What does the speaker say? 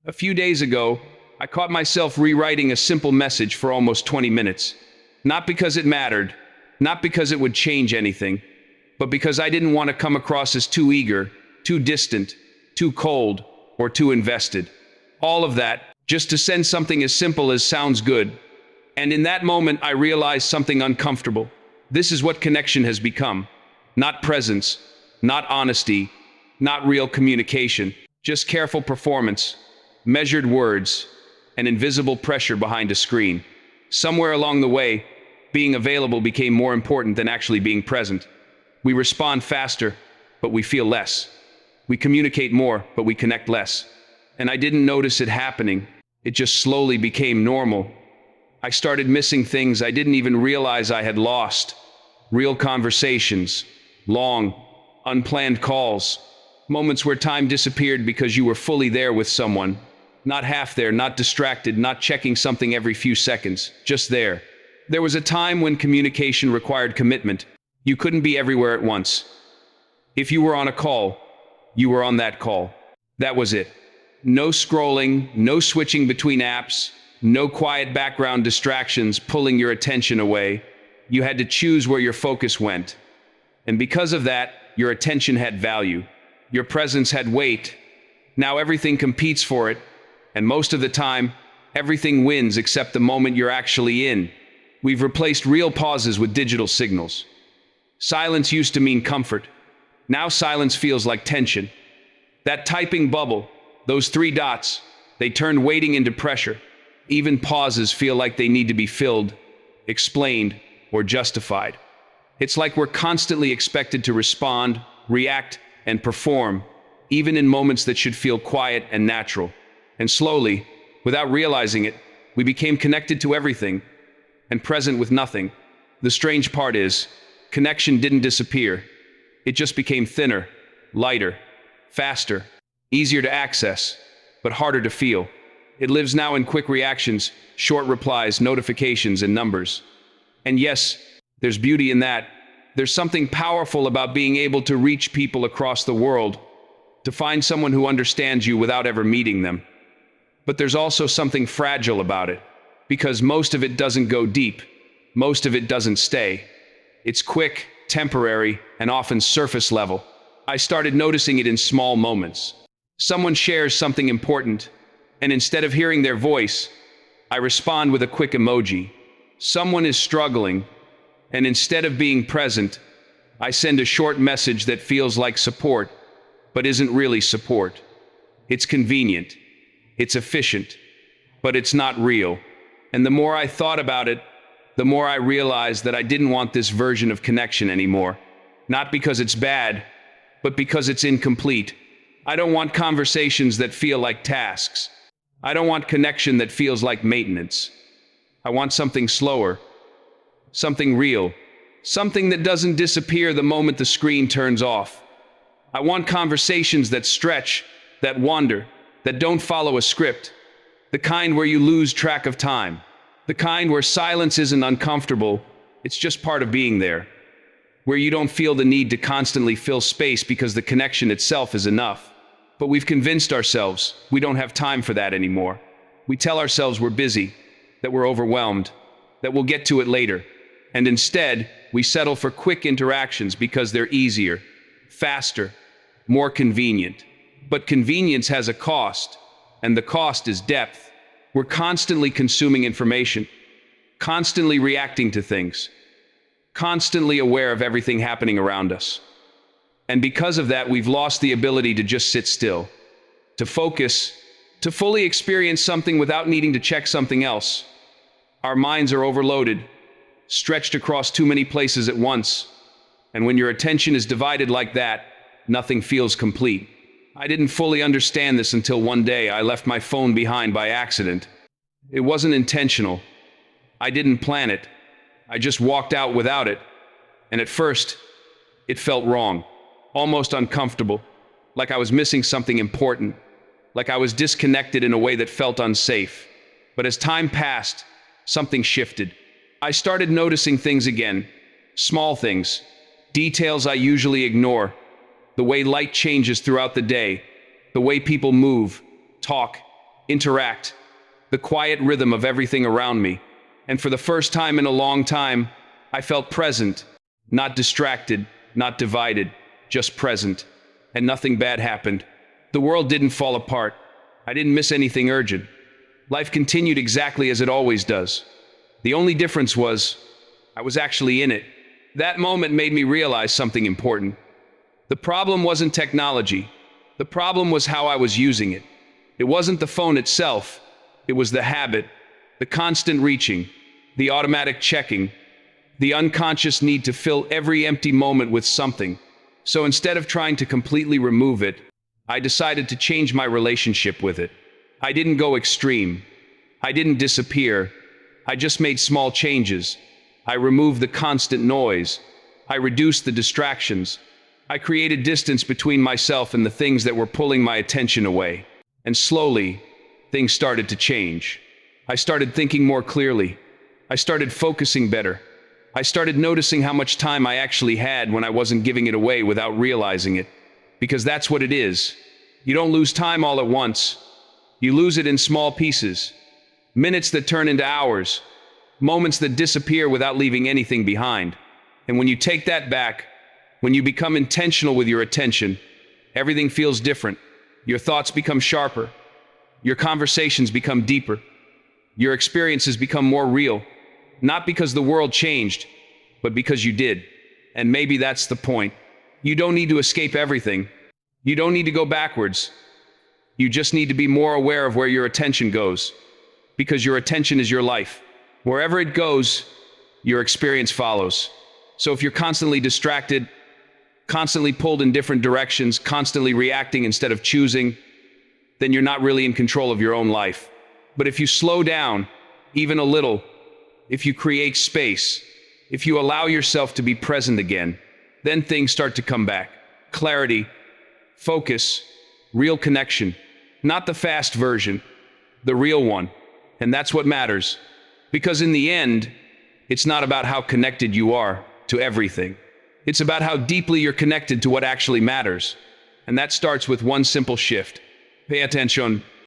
A few days ago, I caught myself rewriting a simple message for almost 20 minutes. Not because it mattered, not because it would change anything, but because I didn't want to come across as too eager, too distant, too cold, or too invested. All of that, just to send something as simple as "sounds good." And in that moment, I realized something uncomfortable. This is what connection has become. Not presence, not honesty, not real communication, just careful performance, measured words, and invisible pressure behind a screen. Somewhere along the way, being available became more important than actually being present. We respond faster, but we feel less. We communicate more, but we connect less. And I didn't notice it happening. It just slowly became normal. I started missing things I didn't even realize I had lost. Real conversations, long, unplanned calls, moments where time disappeared because you were fully there with someone. Not half there, not distracted, not checking something every few seconds, just there. There was a time when communication required commitment. You couldn't be everywhere at once. If you were on a call, you were on that call. That was it. No scrolling, no switching between apps, no quiet background distractions pulling your attention away. You had to choose where your focus went. And because of that, your attention had value. Your presence had weight. Now everything competes for it. And most of the time, everything wins except the moment you're actually in. We've replaced real pauses with digital signals. Silence used to mean comfort. Now silence feels like tension. That typing bubble, those three dots, they turned waiting into pressure. Even pauses feel like they need to be filled, explained, or justified. It's like we're constantly expected to respond, react, and perform, even in moments that should feel quiet and natural. And slowly, without realizing it, we became connected to everything and present with nothing. The strange part is, connection didn't disappear. It just became thinner, lighter, faster, easier to access, but harder to feel. It lives now in quick reactions, short replies, notifications, and numbers. And yes, there's beauty in that. There's something powerful about being able to reach people across the world, to find someone who understands you without ever meeting them. But there's also something fragile about it, because most of it doesn't go deep. Most of it doesn't stay. It's quick, temporary, and often surface level. I started noticing it in small moments. Someone shares something important, and instead of hearing their voice, I respond with a quick emoji. Someone is struggling, and instead of being present, I send a short message that feels like support, but isn't really support. It's convenient. It's efficient, but it's not real. And the more I thought about it, the more I realized that I didn't want this version of connection anymore. Not because it's bad, but because it's incomplete. I don't want conversations that feel like tasks. I don't want connection that feels like maintenance. I want something slower, something real, something that doesn't disappear the moment the screen turns off. I want conversations that stretch, that wander, that don't follow a script, the kind where you lose track of time, the kind where silence isn't uncomfortable, it's just part of being there, where you don't feel the need to constantly fill space because the connection itself is enough. But we've convinced ourselves we don't have time for that anymore. We tell ourselves we're busy, that we're overwhelmed, that we'll get to it later. And instead, we settle for quick interactions because they're easier, faster, more convenient. But convenience has a cost, and the cost is depth. We're constantly consuming information, constantly reacting to things, constantly aware of everything happening around us. And because of that, we've lost the ability to just sit still, to focus, to fully experience something without needing to check something else. Our minds are overloaded, stretched across too many places at once. And when your attention is divided like that, nothing feels complete. I didn't fully understand this until one day I left my phone behind by accident. It wasn't intentional. I didn't plan it. I just walked out without it. And at first, it felt wrong, almost uncomfortable, like I was missing something important, like I was disconnected in a way that felt unsafe. But as time passed, something shifted. I started noticing things again, small things, details I usually ignore, the way light changes throughout the day, the way people move, talk, interact, the quiet rhythm of everything around me. And for the first time in a long time, I felt present, not distracted, not divided, just present. And nothing bad happened. The world didn't fall apart. I didn't miss anything urgent. Life continued exactly as it always does. The only difference was, I was actually in it. That moment made me realize something important. The problem wasn't technology. The problem was how I was using it. It wasn't the phone itself. It was the habit, the constant reaching, the automatic checking, the unconscious need to fill every empty moment with something. So instead of trying to completely remove it, I decided to change my relationship with it. I didn't go extreme. I didn't disappear. I just made small changes. I removed the constant noise. I reduced the distractions. I created distance between myself and the things that were pulling my attention away. And slowly, things started to change. I started thinking more clearly. I started focusing better. I started noticing how much time I actually had when I wasn't giving it away without realizing it. Because that's what it is. You don't lose time all at once. You lose it in small pieces. Minutes that turn into hours. Moments that disappear without leaving anything behind. And when you take that back, when you become intentional with your attention, everything feels different. Your thoughts become sharper. Your conversations become deeper. Your experiences become more real. Not because the world changed, but because you did. And maybe that's the point. You don't need to escape everything. You don't need to go backwards. You just need to be more aware of where your attention goes. Because your attention is your life. Wherever it goes, your experience follows. So if you're constantly distracted, constantly pulled in different directions, constantly reacting instead of choosing, then you're not really in control of your own life. But if you slow down, even a little, if you create space, if you allow yourself to be present again, then things start to come back. Clarity, focus, real connection. Not the fast version, the real one. And that's what matters. Because in the end, it's not about how connected you are to everything. It's about how deeply you're connected to what actually matters. And that starts with one simple shift. Pay attention.